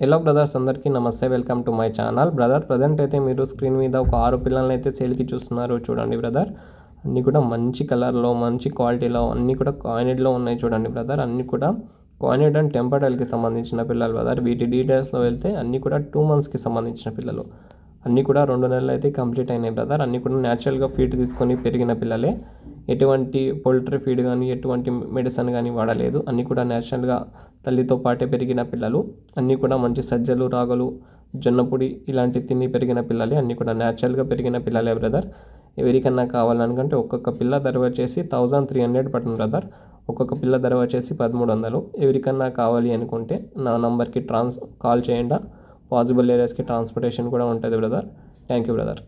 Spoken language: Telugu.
హలో బ్రదర్స్, అందరికీ నమస్తే. Welcome to my channel. Brother, present అయితే మీరు స్క్రీన్ మీద ఒక 6 పిల్లల్ని అయితే సేల్కి చూస్తున్నారు. చూడండి బ్రదర్, అన్నీ కూడా మంచి కలర్లో, మంచి క్వాలిటీలో, అన్నీ కూడా కాయినెడ్లో ఉన్నాయి. చూడండి బ్రదర్, అన్నీ కూడా కాయినెడ్ అండ్ టెంపర్టైల్కి సంబంధించిన పిల్లలు బ్రదర్. వీటి డీటెయిల్స్లో వెళ్తే అన్నీ కూడా 2 monthsకి సంబంధించిన పిల్లలు. అన్నీ కూడా 2 నెలలు అయితే కంప్లీట్ అయినాయి బ్రదర్. అన్నీ కూడా న్యాచురల్గా ఫీడ్ తీసుకొని పెరిగిన పిల్లలే. ఎటువంటి పౌల్ట్రీ ఫీడ్ కానీ, ఎటువంటి మెడిసిన్ కానీ వాడలేదు. అన్నీ కూడా న్యాచురల్గా తల్లితో పాటే పెరిగిన పిల్లలు. అన్నీ కూడా మంచి సజ్జలు, రాగులు, జొన్నపొడి ఇలాంటి తిని పెరిగిన పిల్లలే. అన్నీ కూడా న్యాచురల్గా పెరిగిన పిల్లలే బ్రదర్. ఎవరికన్నా కావాలనుకుంటే ఒక్కొక్క పిల్ల ధర వచ్చేసి 1300 పడుతుంది బ్రదర్. ఒక్కొక్క పిల్ల ధర వచ్చేసి 1300. ఎవరికన్నా కావాలి అనుకుంటే నా నంబర్కి కాల్ చేయండి. పాసిబుల్ ఏరియాస్కి ట్రాన్స్పోర్టేషన్ కూడా ఉంటుంది బ్రదర్. Thank you brother.